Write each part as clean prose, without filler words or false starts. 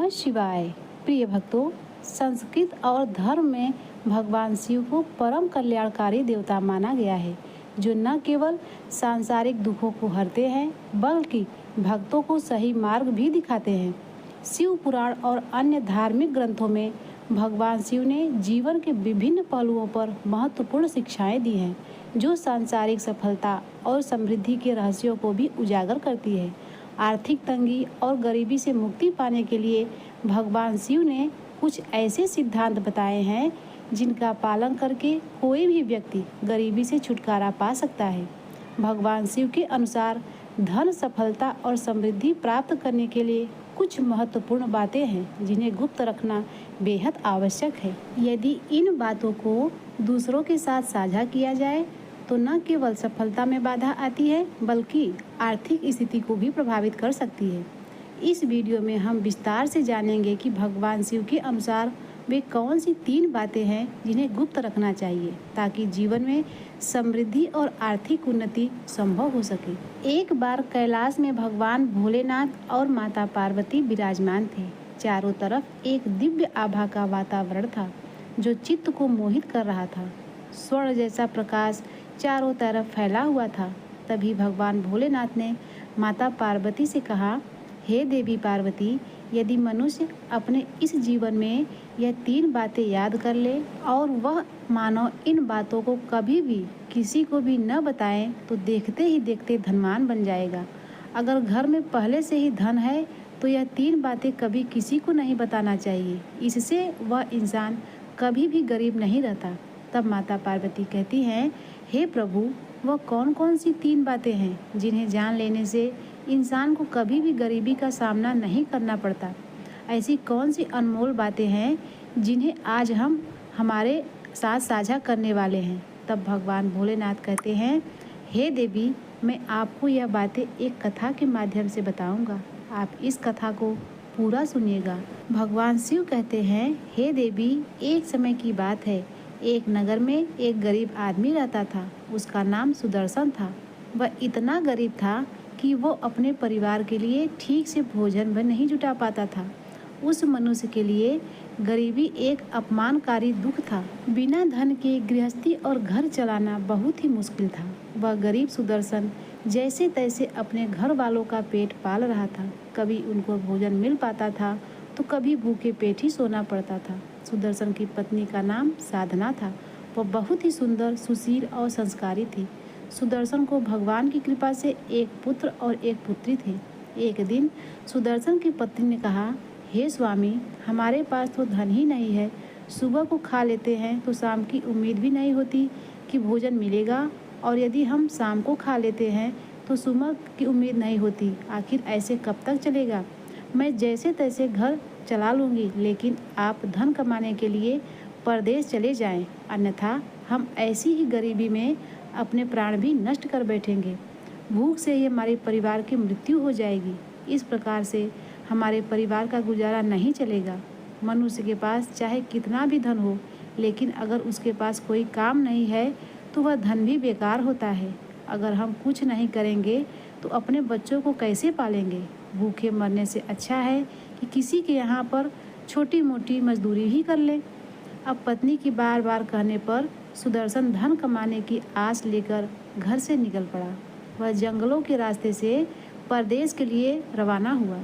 नमः शिवाय। प्रिय भक्तों, संस्कृत और धर्म में भगवान शिव को परम कल्याणकारी देवता माना गया है, जो न केवल सांसारिक दुखों को हरते हैं बल्कि भक्तों को सही मार्ग भी दिखाते हैं। शिव पुराण और अन्य धार्मिक ग्रंथों में भगवान शिव ने जीवन के विभिन्न पहलुओं पर महत्वपूर्ण शिक्षाएं दी हैं, जो सांसारिक सफलता और समृद्धि के रहस्यों को भी उजागर करती है। आर्थिक तंगी और गरीबी से मुक्ति पाने के लिए भगवान शिव ने कुछ ऐसे सिद्धांत बताए हैं जिनका पालन करके कोई भी व्यक्ति गरीबी से छुटकारा पा सकता है। भगवान शिव के अनुसार धन, सफलता और समृद्धि प्राप्त करने के लिए कुछ महत्वपूर्ण बातें हैं जिन्हें गुप्त रखना बेहद आवश्यक है। यदि इन बातों को दूसरों के साथ साझा किया जाए तो न केवल सफलता में बाधा आती है बल्कि आर्थिक स्थिति को भी प्रभावित कर सकती है। इस वीडियो में हम विस्तार से जानेंगे कि भगवान शिव के अनुसार वे कौन सी 3 बातें हैं जिन्हें गुप्त रखना चाहिए ताकि जीवन में समृद्धि और आर्थिक उन्नति संभव हो सके। एक बार कैलाश में भगवान भोलेनाथ और माता पार्वती विराजमान थे। चारों तरफ एक दिव्य आभा का वातावरण था जो चित्त को मोहित कर रहा था। स्वर्ण जैसा प्रकाश चारों तरफ फैला हुआ था। तभी भगवान भोलेनाथ ने माता पार्वती से कहा, हे देवी पार्वती, यदि मनुष्य अपने इस जीवन में यह 3 बातें याद कर ले और वह मानो इन बातों को कभी भी किसी को भी न बताए तो देखते ही देखते धनवान बन जाएगा। अगर घर में पहले से ही धन है तो यह 3 बातें कभी किसी को नहीं बताना चाहिए। इससे वह इंसान कभी भी गरीब नहीं रहता। तब माता पार्वती कहती हैं, हे प्रभु, वह कौन कौन सी 3 बातें हैं जिन्हें जान लेने से इंसान को कभी भी गरीबी का सामना नहीं करना पड़ता? ऐसी कौन सी अनमोल बातें हैं जिन्हें आज हम हमारे साथ साझा करने वाले हैं? तब भगवान भोलेनाथ कहते हैं, हे देवी, मैं आपको यह बातें एक कथा के माध्यम से बताऊंगा। आप इस कथा को पूरा सुनिएगा। भगवान शिव कहते हैं, हे देवी, एक समय की बात है। एक नगर में एक गरीब आदमी रहता था। उसका नाम सुदर्शन था। वह इतना गरीब था कि वो अपने परिवार के लिए ठीक से भोजन भी नहीं जुटा पाता था। उस मनुष्य के लिए गरीबी एक अपमानकारी दुख था। बिना धन के गृहस्थी और घर चलाना बहुत ही मुश्किल था। वह गरीब सुदर्शन जैसे तैसे अपने घर वालों का पेट पाल रहा था। कभी उनको भोजन मिल पाता था तो कभी भूखे पेट ही सोना पड़ता था। सुदर्शन की पत्नी का नाम साधना था। वह बहुत ही सुंदर, सुशील और संस्कारी थी। सुदर्शन को भगवान की कृपा से एक पुत्र और एक पुत्री थे। एक दिन सुदर्शन की पत्नी ने कहा, हे स्वामी, हमारे पास तो धन ही नहीं है। सुबह को खा लेते हैं तो शाम की उम्मीद भी नहीं होती कि भोजन मिलेगा, और यदि हम शाम को खा लेते हैं तो सुबह की उम्मीद नहीं होती। आखिर ऐसे कब तक चलेगा? मैं जैसे तैसे घर चला लूँगी, लेकिन आप धन कमाने के लिए परदेश चले जाएं, अन्यथा हम ऐसी ही गरीबी में अपने प्राण भी नष्ट कर बैठेंगे। भूख से ही हमारे परिवार की मृत्यु हो जाएगी। इस प्रकार से हमारे परिवार का गुजारा नहीं चलेगा। मनुष्य के पास चाहे कितना भी धन हो, लेकिन अगर उसके पास कोई काम नहीं है तो वह धन भी बेकार होता है। अगर हम कुछ नहीं करेंगे तो अपने बच्चों को कैसे पालेंगे? भूखे मरने से अच्छा है कि किसी के यहाँ पर छोटी मोटी मजदूरी ही कर ले। अब पत्नी की बार बार कहने पर सुदर्शन धन कमाने की आस लेकर घर से निकल पड़ा। वह जंगलों के रास्ते से परदेश के लिए रवाना हुआ।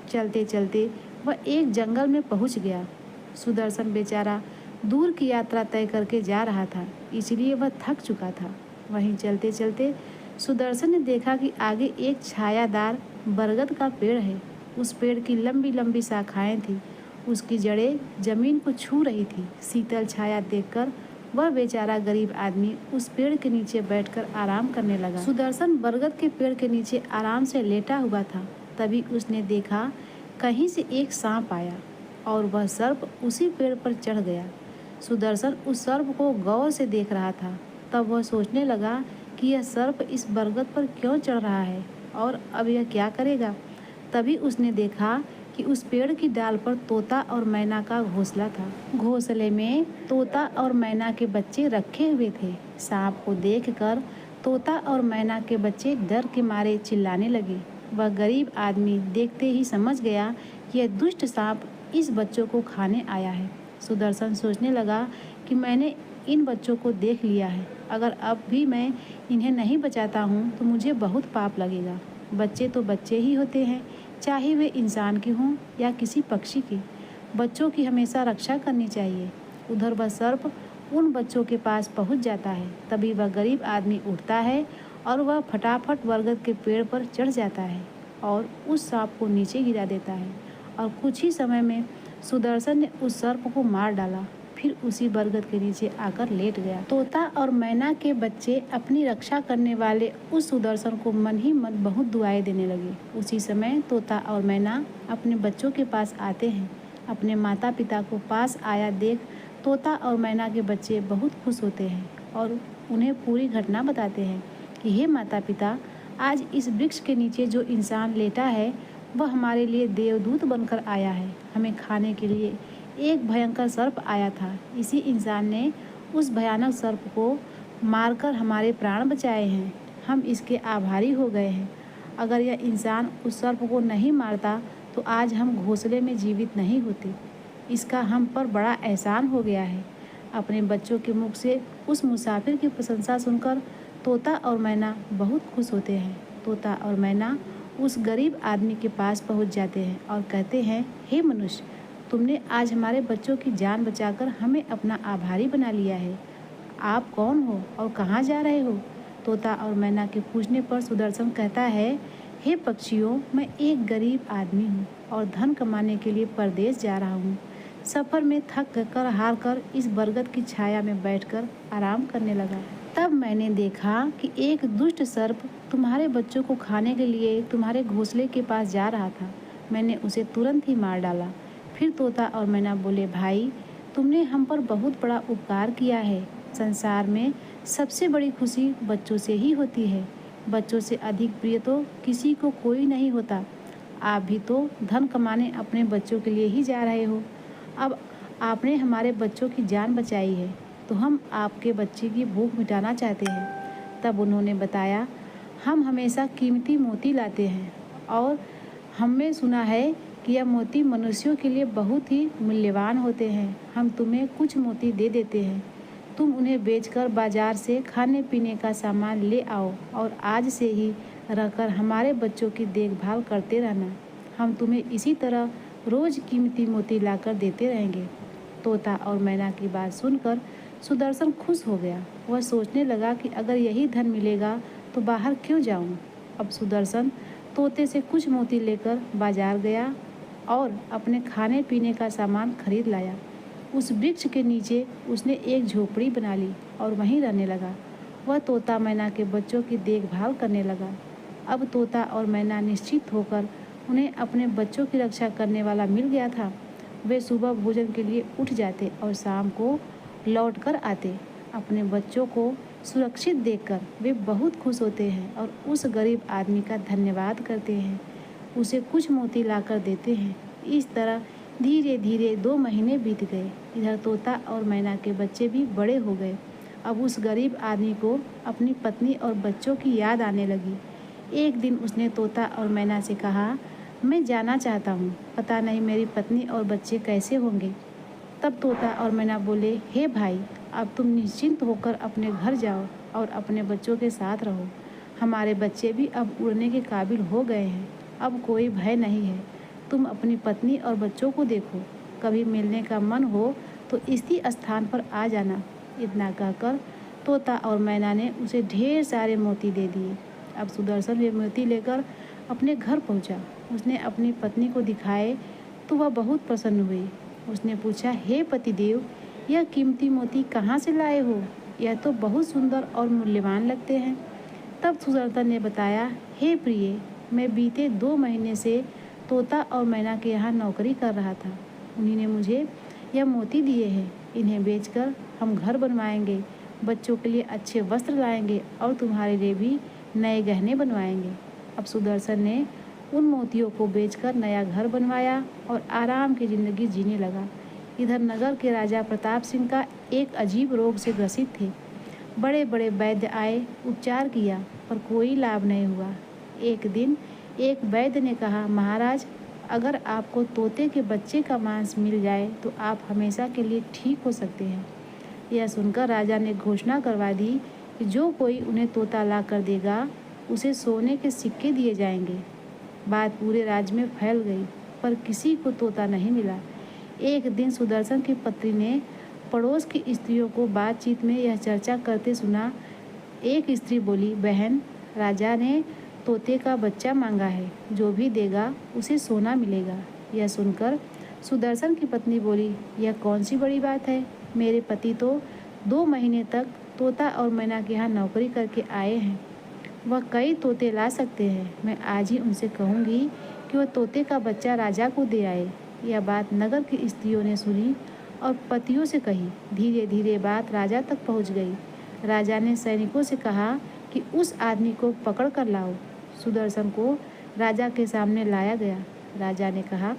चलते चलते वह एक जंगल में पहुंच गया। सुदर्शन बेचारा दूर की यात्रा तय करके जा रहा था, इसलिए वह थक चुका था। वहीं चलते चलते सुदर्शन ने देखा कि आगे एक छायादार बरगद का पेड़ है। उस पेड़ की लंबी लंबी शाखाएं थी। उसकी जड़ें जमीन को छू रही थी। शीतल छाया देखकर वह बेचारा गरीब आदमी उस पेड़ के नीचे बैठकर आराम करने लगा। सुदर्शन बरगद के पेड़ के नीचे आराम से लेटा हुआ था। तभी उसने देखा कहीं से एक सांप आया और वह सर्प उसी पेड़ पर चढ़ गया। सुदर्शन उस सर्प को गौर से देख रहा था। तब वह सोचने लगा कि यह सर्प इस बरगद पर क्यों चढ़ रहा है और अब यह क्या करेगा। तभी उसने देखा कि उस पेड़ की डाल पर तोता और मैना का घोंसला था। घोंसले में तोता और मैना के बच्चे रखे हुए थे। सांप को देखकर तोता और मैना के बच्चे डर के मारे चिल्लाने लगे। वह गरीब आदमी देखते ही समझ गया यह दुष्ट सांप इस बच्चों को खाने आया है। सुदर्शन सोचने लगा कि मैंने इन बच्चों को देख लिया है, अगर अब भी मैं इन्हें नहीं बचाता हूँ तो मुझे बहुत पाप लगेगा। बच्चे तो बच्चे ही होते हैं, चाहे वे इंसान के हों या किसी पक्षी के। बच्चों की हमेशा रक्षा करनी चाहिए। उधर वह सर्प उन बच्चों के पास पहुँच जाता है। तभी वह गरीब आदमी उठता है और वह फटाफट बरगद के पेड़ पर चढ़ जाता है और उस सांप को नीचे गिरा देता है और कुछ ही समय में सुदर्शन ने उस सर्प को मार डाला, फिर उसी बरगद के नीचे आकर लेट गया। तोता और मैना के बच्चे अपनी रक्षा करने वाले उस सुदर्शन को मन ही मन बहुत दुआएं देने लगे। उसी समय तोता और मैना अपने बच्चों के पास आते हैं। अपने माता पिता को पास आया देख तोता और मैना के बच्चे बहुत खुश होते हैं और उन्हें पूरी घटना बताते हैं कि हे माता पिता, आज इस वृक्ष के नीचे जो इंसान लेटा है वह हमारे लिए देवदूत बनकर आया है। हमें खाने के लिए एक भयंकर सर्प आया था। इसी इंसान ने उस भयानक सर्प को मारकर हमारे प्राण बचाए हैं। हम इसके आभारी हो गए हैं। अगर यह इंसान उस सर्प को नहीं मारता तो आज हम घोंसले में जीवित नहीं होते। इसका हम पर बड़ा एहसान हो गया है। अपने बच्चों के मुख से उस मुसाफिर की प्रशंसा सुनकर तोता और मैना बहुत खुश होते हैं। तोता और मैना उस गरीब आदमी के पास पहुंच जाते हैं और कहते हैं, हे मनुष्य, तुमने आज हमारे बच्चों की जान बचाकर हमें अपना आभारी बना लिया है। आप कौन हो और कहाँ जा रहे हो? तोता और मैना के पूछने पर सुदर्शन कहता है, हे पक्षियों, मैं एक गरीब आदमी हूँ और धन कमाने के लिए परदेश जा रहा हूँ। सफ़र में थक कर हार कर इस बरगद की छाया में बैठकर आराम करने लगा। तब मैंने देखा कि एक दुष्ट सर्प तुम्हारे बच्चों को खाने के लिए तुम्हारे घोंसले के पास जा रहा था। मैंने उसे तुरंत ही मार डाला। फिर तोता और मैना बोले, भाई, तुमने हम पर बहुत बड़ा उपकार किया है। संसार में सबसे बड़ी खुशी बच्चों से ही होती है। बच्चों से अधिक प्रिय तो किसी को कोई नहीं होता। आप भी तो धन कमाने अपने बच्चों के लिए ही जा रहे हो। अब आपने हमारे बच्चों की जान बचाई है तो हम आपके बच्चे की भूख मिटाना चाहते हैं। तब उन्होंने बताया, हम हमेशा कीमती मोती लाते हैं और हमने सुना है कि यह मोती मनुष्यों के लिए बहुत ही मूल्यवान होते हैं। हम तुम्हें कुछ मोती दे देते हैं। तुम उन्हें बेचकर बाजार से खाने पीने का सामान ले आओ और आज से ही रहकर हमारे बच्चों की देखभाल करते रहना। हम तुम्हें इसी तरह रोज़ कीमती मोती लाकर देते रहेंगे। तोता और मैना की बात सुनकर सुदर्शन खुश हो गया। वह सोचने लगा कि अगर यही धन मिलेगा तो बाहर क्यों जाऊं। अब सुदर्शन तोते से कुछ मोती लेकर बाजार गया और अपने खाने पीने का सामान खरीद लाया। उस वृक्ष के नीचे उसने एक झोपड़ी बना ली और वहीं रहने लगा। वह तोता मैना के बच्चों की देखभाल करने लगा। अब तोता और मैना निश्चित होकर उन्हें अपने बच्चों की रक्षा करने वाला मिल गया था। वे सुबह भोजन के लिए उठ जाते और शाम को लौट कर आते। अपने बच्चों को सुरक्षित देखकर वे बहुत खुश होते हैं और उस गरीब आदमी का धन्यवाद करते हैं, उसे कुछ मोती लाकर देते हैं। इस तरह धीरे धीरे 2 महीने बीत गए। इधर तोता और मैना के बच्चे भी बड़े हो गए। अब उस गरीब आदमी को अपनी पत्नी और बच्चों की याद आने लगी। एक दिन उसने तोता और मैना से कहा, मैं जाना चाहता हूँ, पता नहीं मेरी पत्नी और बच्चे कैसे होंगे। तब तोता और मैना बोले, हे भाई, अब तुम निश्चिंत होकर अपने घर जाओ और अपने बच्चों के साथ रहो। हमारे बच्चे भी अब उड़ने के काबिल हो गए हैं। अब कोई भय नहीं है। तुम अपनी पत्नी और बच्चों को देखो। कभी मिलने का मन हो तो इसी स्थान पर आ जाना। इतना कहकर तोता और मैना ने उसे ढेर सारे मोती दे दिए। अब सुदर्शन वे मोती लेकर अपने घर पहुंचा। उसने अपनी पत्नी को दिखाए तो वह बहुत प्रसन्न हुई। उसने पूछा, हे पतिदेव, यह कीमती मोती कहाँ से लाए हो? यह तो बहुत सुंदर और मूल्यवान लगते हैं। तब सुदर्शन ने बताया, हे प्रिय, मैं बीते 2 महीने से तोता और मैना के यहाँ नौकरी कर रहा था। उन्हीं ने मुझे यह मोती दिए हैं। इन्हें बेचकर हम घर बनवाएंगे, बच्चों के लिए अच्छे वस्त्र लाएंगे और तुम्हारे लिए भी नए गहने बनवाएंगे। अब सुदर्शन ने उन मोतियों को बेचकर नया घर बनवाया और आराम की ज़िंदगी जीने लगा। इधर नगर के राजा प्रताप सिंह का एक अजीब रोग से ग्रसित थे। बड़े बड़े वैद्य आए, उपचार किया पर कोई लाभ नहीं हुआ। एक दिन एक वैद्य ने कहा, महाराज, अगर आपको तोते के बच्चे का मांस मिल जाए तो आप हमेशा के लिए ठीक हो सकते हैं। यह सुनकर राजा ने घोषणा करवा दी कि जो कोई उन्हें तोता ला कर देगा उसे सोने के सिक्के दिए जाएंगे। बात पूरे राज्य में फैल गई, पर किसी को तोता नहीं मिला। एक दिन सुदर्शन की पत्नी ने पड़ोस की स्त्रियों को बातचीत में यह चर्चा करते सुना। एक स्त्री बोली, बहन, राजा ने तोते का बच्चा मांगा है, जो भी देगा उसे सोना मिलेगा। यह सुनकर सुदर्शन की पत्नी बोली, यह कौन सी बड़ी बात है? मेरे पति तो 2 महीने तक तोता और मैना के यहाँ नौकरी करके आए हैं। वह कई तोते ला सकते हैं। मैं आज ही उनसे कहूँगी कि वह तोते का बच्चा राजा को दे आए। यह बात नगर की स्त्रियों ने सुनी और पतियों से कही। धीरे धीरे बात राजा तक पहुँच गई। राजा ने सैनिकों से कहा कि उस आदमी को पकड़ कर लाओ। सुदर्शन को राजा के सामने लाया गया। राजा ने कहा,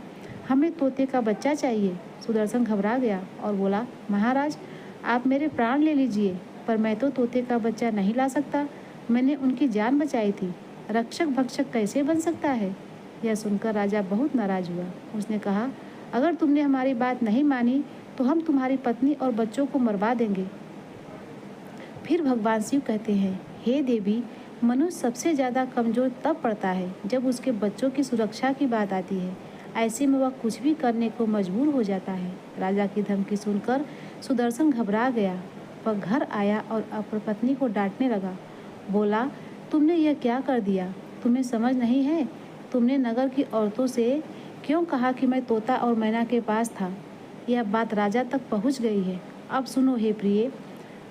हमें तोते का बच्चा चाहिए। सुदर्शन घबरा गया और बोला, महाराज, आप मेरे प्राण ले लीजिए, पर मैं तो तोते का बच्चा नहीं ला सकता। मैंने उनकी जान बचाई थी। रक्षक भक्षक कैसे बन सकता है? यह सुनकर राजा बहुत नाराज हुआ। उसने कहा, अगर तुमने हमारी बात नहीं मानी तो हम तुम्हारी पत्नी और बच्चों को मरवा देंगे। फिर भगवान शिव कहते हैं, हे देवी, मनुष्य सबसे ज़्यादा कमज़ोर तब पड़ता है जब उसके बच्चों की सुरक्षा की बात आती है। ऐसे में वह कुछ भी करने को मजबूर हो जाता है। राजा की धमकी सुनकर सुदर्शन घबरा गया। वह घर आया और अपनी पत्नी को डांटने लगा। बोला, तुमने यह क्या कर दिया? तुम्हें समझ नहीं है? तुमने नगर की औरतों से क्यों कहा कि मैं तोता और मैना के पास था? यह बात राजा तक पहुंच गई है। अब सुनो हे प्रिय।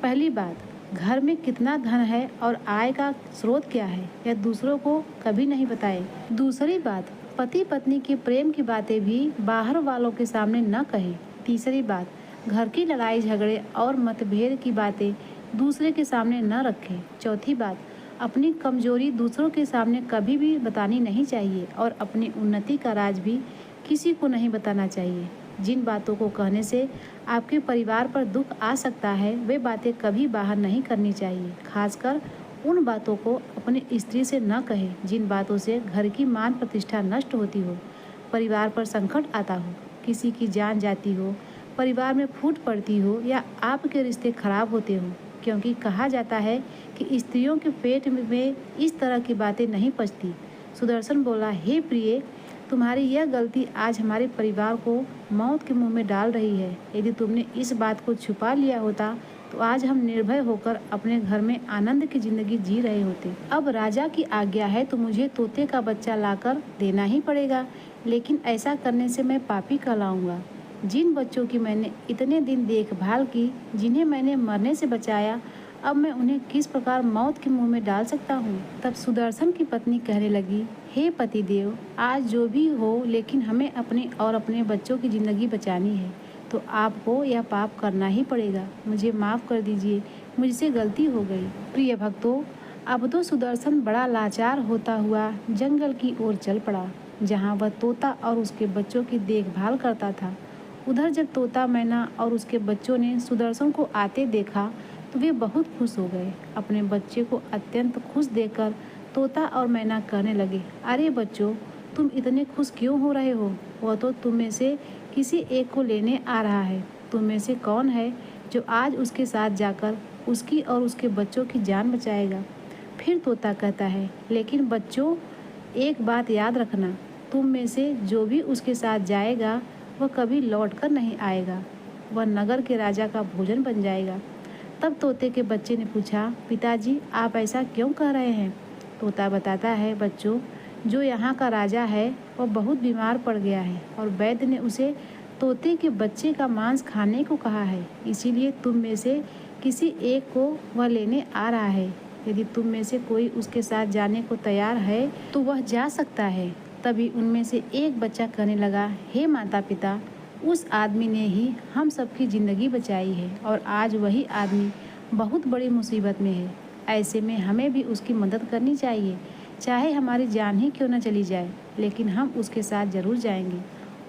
पहली बात, घर में कितना धन है और आय का स्रोत क्या है, यह दूसरों को कभी नहीं बताए। दूसरी बात, पति पत्नी के प्रेम की बातें भी बाहर वालों के सामने न कहें। तीसरी बात, घर की लड़ाई झगड़े और मतभेद की बातें दूसरे के सामने न रखें। चौथी बात, अपनी कमजोरी दूसरों के सामने कभी भी बतानी नहीं चाहिए और अपनी उन्नति का राज भी किसी को नहीं बताना चाहिए। जिन बातों को कहने से आपके परिवार पर दुख आ सकता है, वे बातें कभी बाहर नहीं करनी चाहिए। खासकर उन बातों को अपनी स्त्री से न कहें जिन बातों से घर की मान प्रतिष्ठा नष्ट होती हो, परिवार पर संकट आता हो, किसी की जान जाती हो, परिवार में फूट पड़ती हो या आपके रिश्ते खराब होते हो। क्योंकि कहा जाता है कि स्त्रियों के पेट में इस तरह की बातें नहीं पचती। सुदर्शन बोला, हे प्रिय, तुम्हारी यह गलती आज हमारे परिवार को मौत के मुंह में डाल रही है। यदि तुमने इस बात को छुपा लिया होता तो आज हम निर्भय होकर अपने घर में आनंद की जिंदगी जी रहे होते। अब राजा की आज्ञा है तो मुझे तोते का बच्चा लाकर देना ही पड़ेगा, लेकिन ऐसा करने से मैं पापी कहलाऊंगा। जिन बच्चों की मैंने इतने दिन देखभाल की, जिन्हें मैंने मरने से बचाया, अब मैं उन्हें किस प्रकार मौत के मुंह में डाल सकता हूँ? तब सुदर्शन की पत्नी कहने लगी, हे पतिदेव, आज जो भी हो, लेकिन हमें अपने और अपने बच्चों की जिंदगी बचानी है, तो आपको यह पाप करना ही पड़ेगा। मुझे माफ़ कर दीजिए, मुझसे गलती हो गई। प्रिय भक्तों, अब तो सुदर्शन बड़ा लाचार होता हुआ जंगल की ओर चल पड़ा, जहाँ वह तोता और उसके बच्चों की देखभाल करता था। उधर जब तोता मैना और उसके बच्चों ने सुदर्शन को आते देखा तो वे बहुत खुश हो गए। अपने बच्चे को अत्यंत खुश देखकर तोता और मैना कहने लगे, अरे बच्चों, तुम इतने खुश क्यों हो रहे हो? वह तो तुम में से किसी एक को लेने आ रहा है। तुम में से कौन है जो आज उसके साथ जाकर उसकी और उसके बच्चों की जान बचाएगा? फिर तोता कहता है, लेकिन बच्चों, एक बात याद रखना, तुम में से जो भी उसके साथ जाएगा वह कभी लौट कर नहीं आएगा। वह नगर के राजा का भोजन बन जाएगा। तब तोते के बच्चे ने पूछा, पिताजी, आप ऐसा क्यों कह रहे हैं? तोता बताता है, बच्चों, जो यहाँ का राजा है वह बहुत बीमार पड़ गया है और वैद्य ने उसे तोते के बच्चे का मांस खाने को कहा है। इसीलिए तुम में से किसी एक को वह लेने आ रहा है। यदि तुम में से कोई उसके साथ जाने को तैयार है तो वह जा सकता है। तभी उनमें से एक बच्चा कहने लगा, हे माता पिता, उस आदमी ने ही हम सबकी ज़िंदगी बचाई है और आज वही आदमी बहुत बड़ी मुसीबत में है। ऐसे में हमें भी उसकी मदद करनी चाहिए, चाहे हमारी जान ही क्यों न चली जाए, लेकिन हम उसके साथ ज़रूर जाएंगे।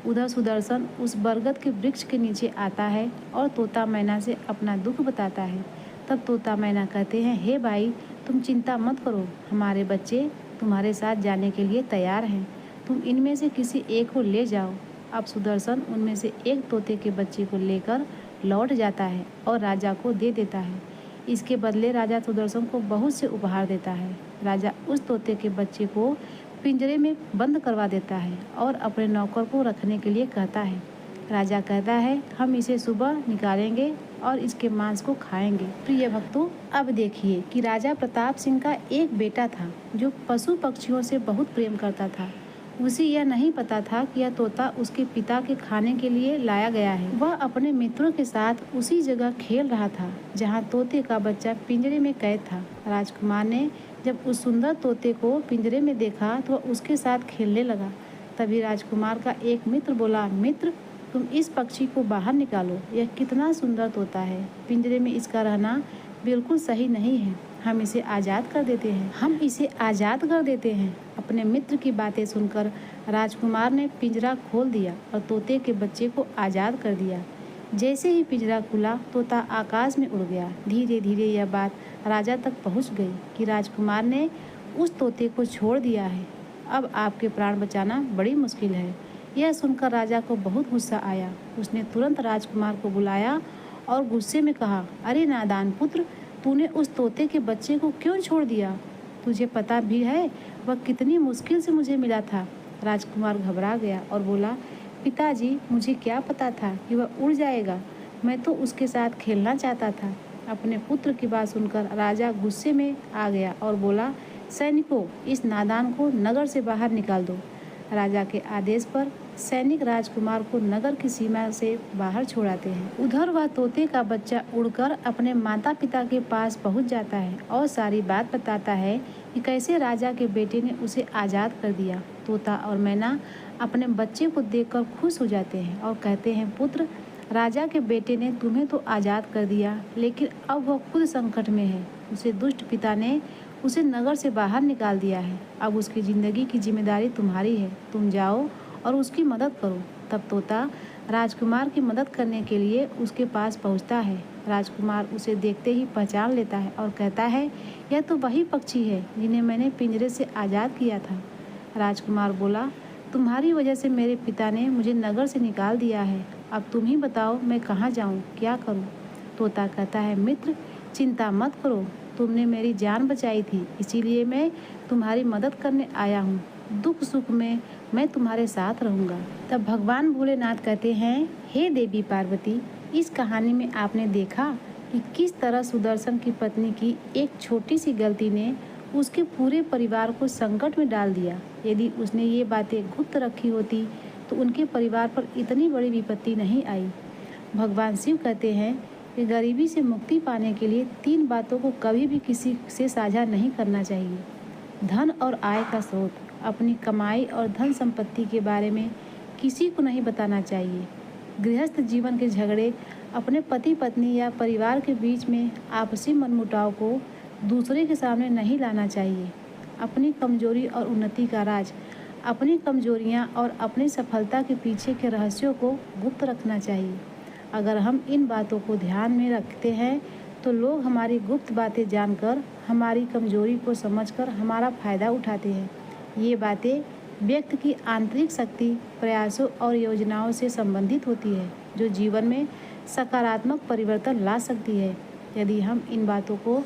उधर सुदर्शन उस बरगद के वृक्ष के नीचे आता है और तोता मैना से अपना दुख बताता है। तब तोता मैना कहते हैं, हे भाई, तुम चिंता मत करो, हमारे बच्चे तुम्हारे साथ जाने के लिए तैयार हैं। तुम इनमें से किसी एक को ले जाओ। अब सुदर्शन उनमें से एक तोते के बच्चे को लेकर लौट जाता है और राजा को दे देता है। इसके बदले राजा सुदर्शन को बहुत से उपहार देता है। राजा उस तोते के बच्चे को पिंजरे में बंद करवा देता है और अपने नौकर को रखने के लिए कहता है। राजा कहता है, हम इसे सुबह निकालेंगे और इसके मांस को खाएंगे। प्रिय भक्तों, अब देखिए कि राजा प्रताप सिंह का एक बेटा था जो पशु पक्षियों से बहुत प्रेम करता था। उसे यह नहीं पता था कि यह तोता उसके पिता के खाने के लिए लाया गया है। वह अपने मित्रों के साथ उसी जगह खेल रहा था जहाँ तोते का बच्चा पिंजरे में कैद था। राजकुमार ने जब उस सुंदर तोते को पिंजरे में देखा तो वह उसके साथ खेलने लगा। तभी राजकुमार का एक मित्र बोला, मित्र, तुम इस पक्षी को बाहर निकालो। यह कितना सुंदर तोता है। पिंजरे में इसका रहना बिल्कुल सही नहीं है। हम इसे आज़ाद कर देते हैं। अपने मित्र की बातें सुनकर राजकुमार ने पिंजरा खोल दिया और तोते के बच्चे को आज़ाद कर दिया। जैसे ही पिंजरा खुला, तोता आकाश में उड़ गया। धीरे धीरे यह बात राजा तक पहुंच गई कि राजकुमार ने उस तोते को छोड़ दिया है। अब आपके प्राण बचाना बड़ी मुश्किल है। यह सुनकर राजा को बहुत गुस्सा आया। उसने तुरंत राजकुमार को बुलाया और गुस्से में कहा, अरे नादान पुत्र, तूने उस तोते के बच्चे को क्यों छोड़ दिया? तुझे पता भी है वह कितनी मुश्किल से मुझे मिला था। राजकुमार घबरा गया और बोला, पिताजी, मुझे क्या पता था कि वह उड़ जाएगा। मैं तो उसके साथ खेलना चाहता था। अपने पुत्र की बात सुनकर राजा गुस्से में आ गया और बोला, सैनिकों, इस नादान को नगर से बाहर निकाल दो। राजा के आदेश पर सैनिक राजकुमार को नगर की सीमा से बाहर छोड़ाते हैं। उधर वह तोते का बच्चा उड़कर अपने माता पिता के पास पहुंच जाता है और सारी बात बताता है कि कैसे राजा के बेटे ने उसे आज़ाद कर दिया। तोता और मैना अपने बच्चे को देखकर खुश हो जाते हैं और कहते हैं, पुत्र, राजा के बेटे ने तुम्हें तो आज़ाद कर दिया, लेकिन अब वह खुद संकट में है। उसे दुष्ट पिता ने उसे नगर से बाहर निकाल दिया है। अब उसकी ज़िंदगी की जिम्मेदारी तुम्हारी है। तुम जाओ और उसकी मदद करो। तब तोता राजकुमार की मदद करने के लिए उसके पास पहुंचता है। राजकुमार उसे देखते ही पहचान लेता है और कहता है, यह तो वही पक्षी है जिन्हें मैंने पिंजरे से आज़ाद किया था। राजकुमार बोला, तुम्हारी वजह से मेरे पिता ने मुझे नगर से निकाल दिया है। अब तुम ही बताओ, मैं कहाँ जाऊँ, क्या करूँ? तोता कहता है, मित्र, चिंता मत करो। तुमने मेरी जान बचाई थी, इसीलिए मैं तुम्हारी मदद करने आया हूँ। दुख सुख में मैं तुम्हारे साथ रहूँगा। तब भगवान भोलेनाथ कहते हैं, हे देवी पार्वती, इस कहानी में आपने देखा कि किस तरह सुदर्शन की पत्नी की एक छोटी सी गलती ने उसके पूरे परिवार को संकट में डाल दिया। यदि उसने ये बातें गुप्त रखी होती तो उनके परिवार पर इतनी बड़ी विपत्ति नहीं आई। भगवान शिव कहते हैं कि गरीबी से मुक्ति पाने के लिए 3 बातों को कभी भी किसी से साझा नहीं करना चाहिए। धन और आय का स्रोत, अपनी कमाई और धन संपत्ति के बारे में किसी को नहीं बताना चाहिए। गृहस्थ जीवन के झगड़े, अपने पति पत्नी या परिवार के बीच में आपसी मनमुटाव को दूसरे के सामने नहीं लाना चाहिए। अपनी कमजोरी और उन्नति का राज, अपनी कमजोरियां और अपनी सफलता के पीछे के रहस्यों को गुप्त रखना चाहिए। अगर हम इन बातों को ध्यान में रखते हैं तो लोग हमारी गुप्त बातें जानकर, हमारी कमजोरी को समझकर हमारा फ़ायदा उठाते हैं। ये बातें व्यक्ति की आंतरिक शक्ति, प्रयासों और योजनाओं से संबंधित होती है, जो जीवन में सकारात्मक परिवर्तन ला सकती है। यदि हम इन बातों को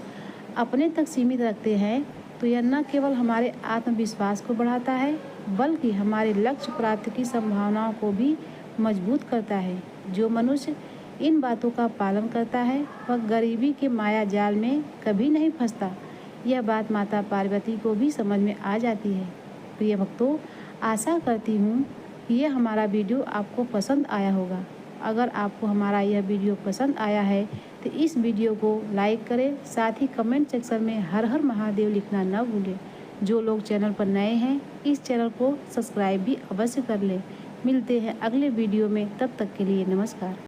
अपने तक सीमित रखते हैं तो यह न केवल हमारे आत्मविश्वास को बढ़ाता है, बल्कि हमारे लक्ष्य प्राप्ति की संभावनाओं को भी मजबूत करता है। जो मनुष्य इन बातों का पालन करता है वह गरीबी के माया जाल में कभी नहीं फंसता। यह बात माता पार्वती को भी समझ में आ जाती है। प्रिय भक्तों, आशा करती हूँ कि यह हमारा वीडियो आपको पसंद आया होगा। अगर आपको हमारा यह वीडियो पसंद आया है तो इस वीडियो को लाइक करें, साथ ही कमेंट सेक्शन में हर हर महादेव लिखना न भूलें। जो लोग चैनल पर नए हैं, इस चैनल को सब्सक्राइब भी अवश्य कर लें। मिलते हैं अगले वीडियो में, तब तक के लिए नमस्कार।